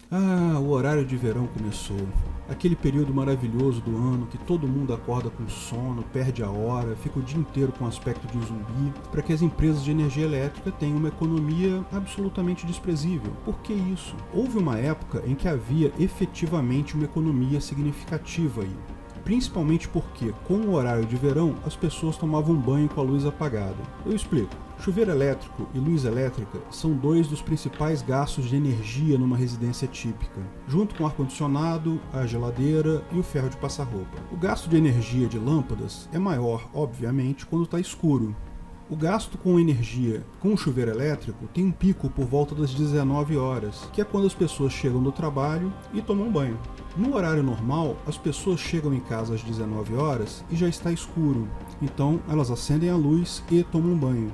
Ah, o horário de verão começou. Aquele período maravilhoso do ano que todo mundo acorda com sono, perde a hora, fica o dia inteiro com aspecto de zumbi, para que as empresas de energia elétrica tenham uma economia absolutamente desprezível. Por que isso? Houve uma época em que havia efetivamente uma economia significativa aí. Principalmente porque, com o horário de verão, as pessoas tomavam banho com a luz apagada. Eu explico. Chuveiro elétrico e luz elétrica são dois dos principais gastos de energia numa residência típica, junto com o ar-condicionado, a geladeira e o ferro de passar roupa. O gasto de energia de lâmpadas é maior, obviamente, quando está escuro. O gasto com energia com o chuveiro elétrico tem um pico por volta das 19 horas, que é quando as pessoas chegam do trabalho e tomam banho. No horário normal, as pessoas chegam em casa às 19 horas e já está escuro, então elas acendem a luz e tomam banho.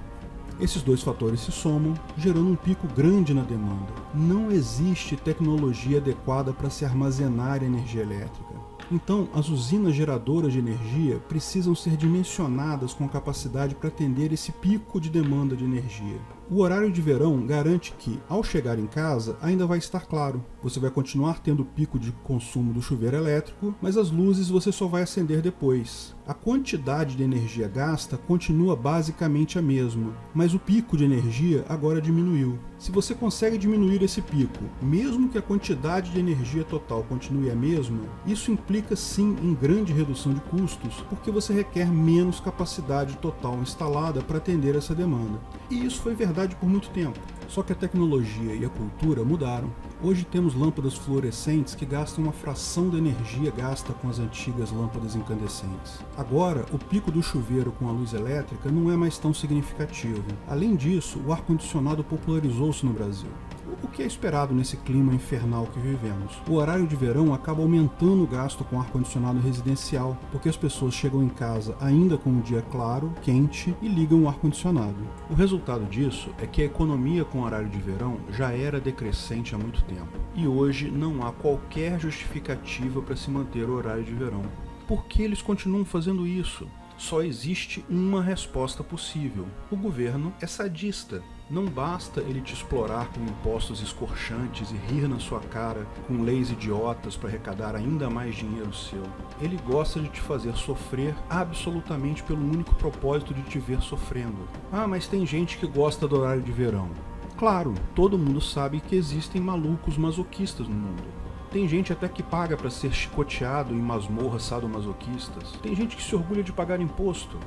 Esses dois fatores se somam, gerando um pico grande na demanda. Não existe tecnologia adequada para se armazenar energia elétrica. Então, as usinas geradoras de energia precisam ser dimensionadas com capacidade para atender esse pico de demanda de energia. O horário de verão garante que, ao chegar em casa, ainda vai estar claro. Você vai continuar tendo o pico de consumo do chuveiro elétrico, mas as luzes você só vai acender depois. A quantidade de energia gasta continua basicamente a mesma, mas o pico de energia agora diminuiu. Se você consegue diminuir esse pico, mesmo que a quantidade de energia total continue a mesma, isso implica sim em grande redução de custos, porque você requer menos capacidade total instalada para atender essa demanda. E isso foi verdade por muito tempo. Só que a tecnologia e a cultura mudaram. Hoje temos lâmpadas fluorescentes que gastam uma fração da energia gasta com as antigas lâmpadas incandescentes. Agora, o pico do chuveiro com a luz elétrica não é mais tão significativo. Além disso, o ar-condicionado popularizou-se no Brasil. O que é esperado nesse clima infernal que vivemos? O horário de verão acaba aumentando o gasto com ar-condicionado residencial, porque as pessoas chegam em casa ainda com o dia claro, quente e ligam o ar-condicionado. O resultado disso é que a economia com horário de verão já era decrescente há muito tempo, e hoje não há qualquer justificativa para se manter o horário de verão. Por que eles continuam fazendo isso? Só existe uma resposta possível. O governo é sadista. Não basta ele te explorar com impostos escorchantes e rir na sua cara com leis idiotas para arrecadar ainda mais dinheiro seu. Ele gosta de te fazer sofrer absolutamente pelo único propósito de te ver sofrendo. Ah, mas tem gente que gosta do horário de verão. Claro, todo mundo sabe que existem malucos masoquistas no mundo. Tem gente até que paga para ser chicoteado em masmorras sadomasoquistas. Tem gente que se orgulha de pagar imposto.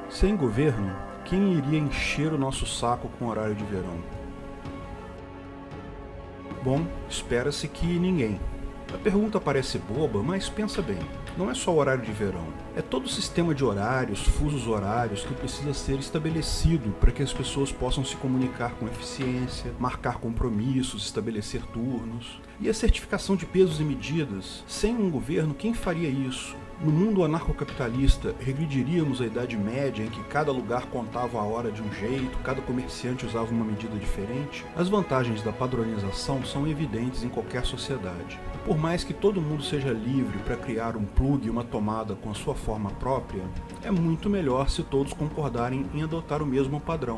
Sem governo, quem iria encher o nosso saco com horário de verão? Bom, espera-se que ninguém. A pergunta parece boba, mas pensa bem. Não é só o horário de verão. É todo o sistema de horários, fusos horários que precisa ser estabelecido para que as pessoas possam se comunicar com eficiência, marcar compromissos, estabelecer turnos. E a certificação de pesos e medidas. Sem um governo, quem faria isso? No mundo anarcocapitalista, regrediríamos à Idade Média em que cada lugar contava a hora de um jeito, cada comerciante usava uma medida diferente? As vantagens da padronização são evidentes em qualquer sociedade. Por mais que todo mundo seja livre para criar um plug e uma tomada com a sua forma própria, é muito melhor se todos concordarem em adotar o mesmo padrão.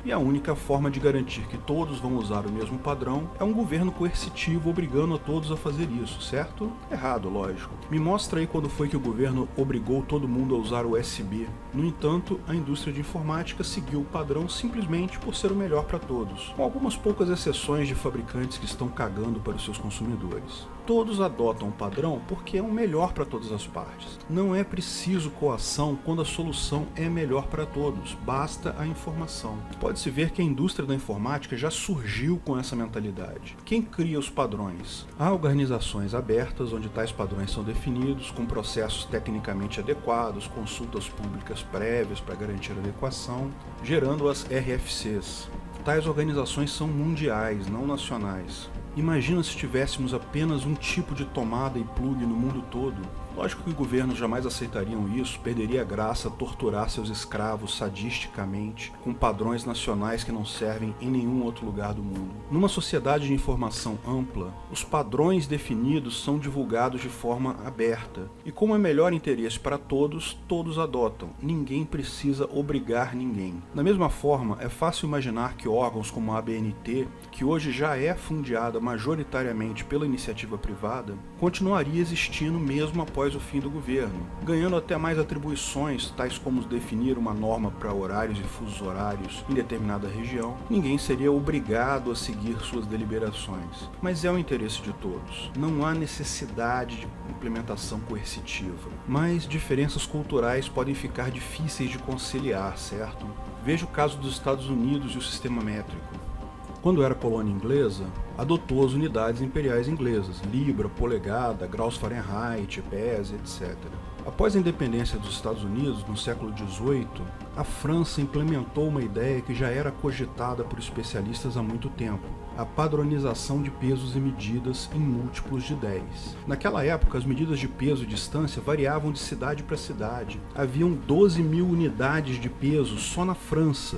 E a única forma de garantir que todos vão usar o mesmo padrão é um governo coercitivo obrigando a todos a fazer isso, certo? Errado, lógico. Me mostra aí quando foi que o governo obrigou todo mundo a usar o USB. No entanto, a indústria de informática seguiu o padrão simplesmente por ser o melhor para todos, com algumas poucas exceções de fabricantes que estão cagando para os seus consumidores. Todos adotam o padrão porque é o melhor para todas as partes. Não é preciso coação quando a solução é melhor para todos, basta a informação. Pode-se ver que a indústria da informática já surgiu com essa mentalidade. Quem cria os padrões? Há organizações abertas onde tais padrões são definidos, com processos tecnicamente adequados, consultas públicas prévias para garantir a adequação, gerando as RFCs. Tais organizações são mundiais, não nacionais. Imagina se tivéssemos apenas um tipo de tomada e plug no mundo todo. Lógico que governos jamais aceitariam isso, perderia a graça torturar seus escravos sadisticamente, com padrões nacionais que não servem em nenhum outro lugar do mundo. Numa sociedade de informação ampla, os padrões definidos são divulgados de forma aberta, e como é melhor interesse para todos, todos adotam. Ninguém precisa obrigar ninguém. Da mesma forma, é fácil imaginar que órgãos como a ABNT, que hoje já é fundeada majoritariamente pela iniciativa privada, continuaria existindo mesmo após o fim do governo, ganhando até mais atribuições, tais como definir uma norma para horários e fusos horários em determinada região. Ninguém seria obrigado a seguir suas deliberações, mas é o interesse de todos. Não há necessidade de implementação coercitiva, mas diferenças culturais podem ficar difíceis de conciliar, certo? Veja o caso dos Estados Unidos e o sistema métrico. Quando era colônia inglesa, adotou as unidades imperiais inglesas, libra, polegada, graus Fahrenheit, pés, etc. Após a independência dos Estados Unidos, no século XVIII, a França implementou uma ideia que já era cogitada por especialistas há muito tempo: a padronização de pesos e medidas em múltiplos de 10. Naquela época, as medidas de peso e distância variavam de cidade para cidade. Haviam 12.000 unidades de peso só na França.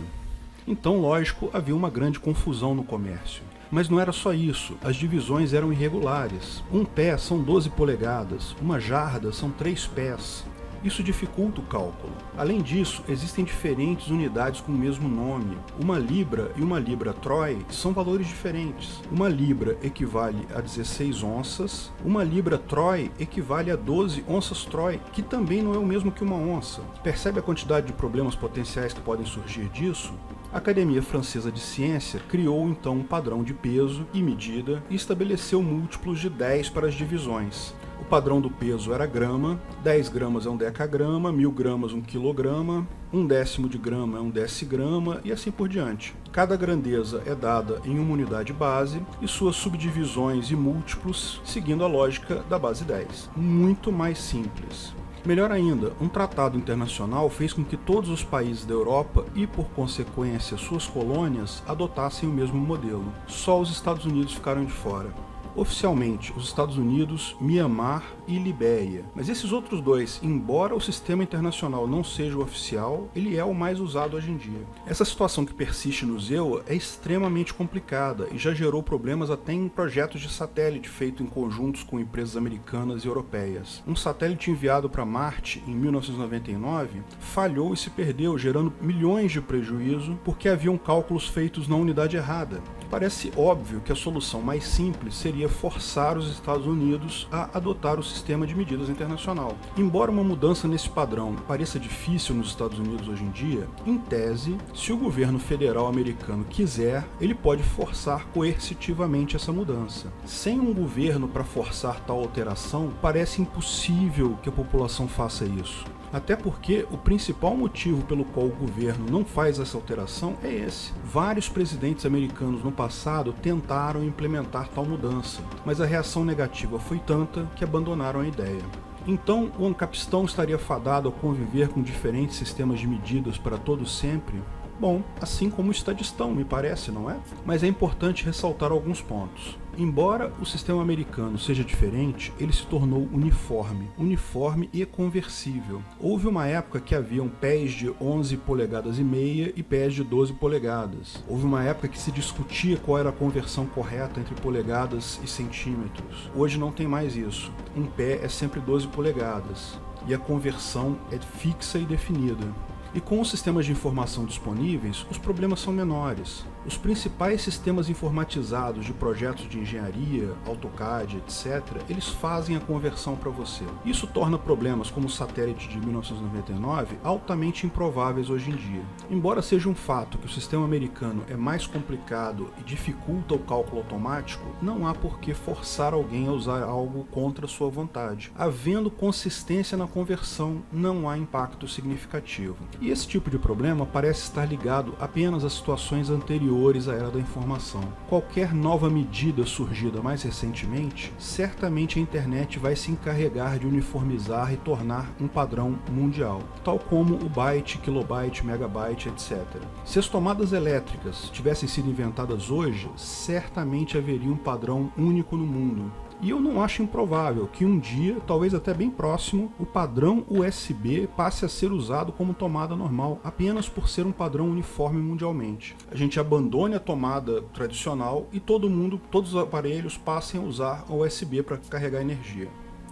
Então, lógico, havia uma grande confusão no comércio. Mas não era só isso, as divisões eram irregulares. Um pé são 12 polegadas, uma jarda são 3 pés. Isso dificulta o cálculo. Além disso, existem diferentes unidades com o mesmo nome. Uma libra e uma libra troy são valores diferentes. Uma libra equivale a 16 onças, uma libra troy equivale a 12 onças troy, que também não é o mesmo que uma onça. Percebe a quantidade de problemas potenciais que podem surgir disso? A Academia Francesa de Ciência criou então um padrão de peso e medida e estabeleceu múltiplos de 10 para as divisões. O padrão do peso era grama, 10 gramas é um decagrama, 1.000 gramas um quilograma, 1/10 de grama é um decigrama e assim por diante. Cada grandeza é dada em uma unidade base e suas subdivisões e múltiplos seguindo a lógica da base 10. Muito mais simples. Melhor ainda, um tratado internacional fez com que todos os países da Europa e, por consequência, suas colônias adotassem o mesmo modelo. Só os Estados Unidos ficaram de fora. Oficialmente, os Estados Unidos, Mianmar e Libéria. Mas esses outros dois, embora o sistema internacional não seja o oficial, ele é o mais usado hoje em dia. Essa situação que persiste no ZEUA é extremamente complicada e já gerou problemas até em projetos de satélite feito em conjuntos com empresas americanas e europeias. Um satélite enviado para Marte em 1999 falhou e se perdeu, gerando milhões de prejuízo porque haviam cálculos feitos na unidade errada. Parece óbvio que a solução mais simples seria forçar os Estados Unidos a adotar o sistema de medidas internacional. Embora uma mudança nesse padrão pareça difícil nos Estados Unidos hoje em dia, em tese, se o governo federal americano quiser, ele pode forçar coercitivamente essa mudança. Sem um governo para forçar tal alteração, parece impossível que a população faça isso. Até porque o principal motivo pelo qual o governo não faz essa alteração é esse. Vários presidentes americanos no passado tentaram implementar tal mudança, mas a reação negativa foi tanta que abandonaram a ideia. Então, o Ancapistão estaria fadado a conviver com diferentes sistemas de medidas para todo sempre? Bom, assim como o Estadistão, me parece, não é? Mas é importante ressaltar alguns pontos. Embora o sistema americano seja diferente, ele se tornou uniforme e conversível. Houve uma época que haviam pés de 11 polegadas e meia e pés de 12 polegadas. Houve uma época que se discutia qual era a conversão correta entre polegadas e centímetros. Hoje não tem mais isso. Um pé é sempre 12 polegadas e a conversão é fixa e definida. E com os sistemas de informação disponíveis, os problemas são menores. Os principais sistemas informatizados de projetos de engenharia, AutoCAD, etc., eles fazem a conversão para você. Isso torna problemas como o satélite de 1999 altamente improváveis hoje em dia. Embora seja um fato que o sistema americano é mais complicado e dificulta o cálculo automático, não há por que forçar alguém a usar algo contra sua vontade. Havendo consistência na conversão, não há impacto significativo. E esse tipo de problema parece estar ligado apenas a situações anteriores à era da informação. Qualquer nova medida surgida mais recentemente, certamente a internet vai se encarregar de uniformizar e tornar um padrão mundial, tal como o byte, kilobyte, megabyte, etc. Se as tomadas elétricas tivessem sido inventadas hoje, certamente haveria um padrão único no mundo. E eu não acho improvável que um dia, talvez até bem próximo, o padrão USB passe a ser usado como tomada normal, apenas por ser um padrão uniforme mundialmente. A gente abandone a tomada tradicional e todos os aparelhos passem a usar a USB para carregar energia.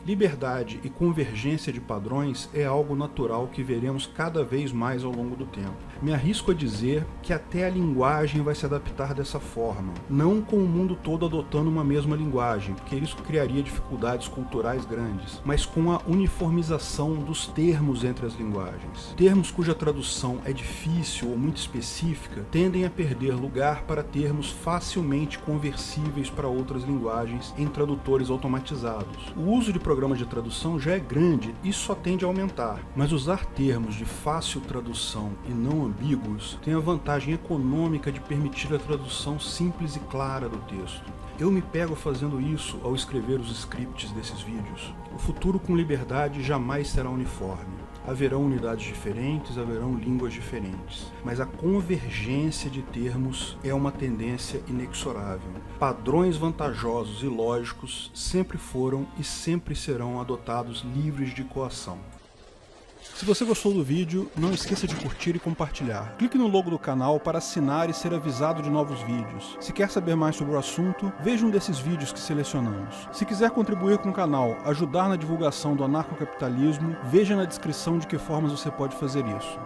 Liberdade e convergência de padrões é algo natural que veremos cada vez mais ao longo do tempo. Me arrisco a dizer que até a linguagem vai se adaptar dessa forma, não com o mundo todo adotando uma mesma linguagem, porque isso criaria dificuldades culturais grandes, mas com a uniformização dos termos entre as linguagens. Termos cuja tradução é difícil ou muito específica tendem a perder lugar para termos facilmente conversíveis para outras linguagens em tradutores automatizados. O uso de programas de tradução já é grande e só tende a aumentar, mas usar termos de fácil tradução e não ambíguos tem a vantagem econômica de permitir a tradução simples e clara do texto. Eu me pego fazendo isso ao escrever os scripts desses vídeos. O futuro com liberdade jamais será uniforme. Haverão unidades diferentes, haverão línguas diferentes, mas a convergência de termos é uma tendência inexorável. Padrões vantajosos e lógicos sempre foram e sempre serão adotados livres de coação. Se você gostou do vídeo, não esqueça de curtir e compartilhar. Clique no logo do canal para assinar e ser avisado de novos vídeos. Se quer saber mais sobre o assunto, veja um desses vídeos que selecionamos. Se quiser contribuir com o canal, ajudar na divulgação do anarcocapitalismo, veja na descrição de que formas você pode fazer isso.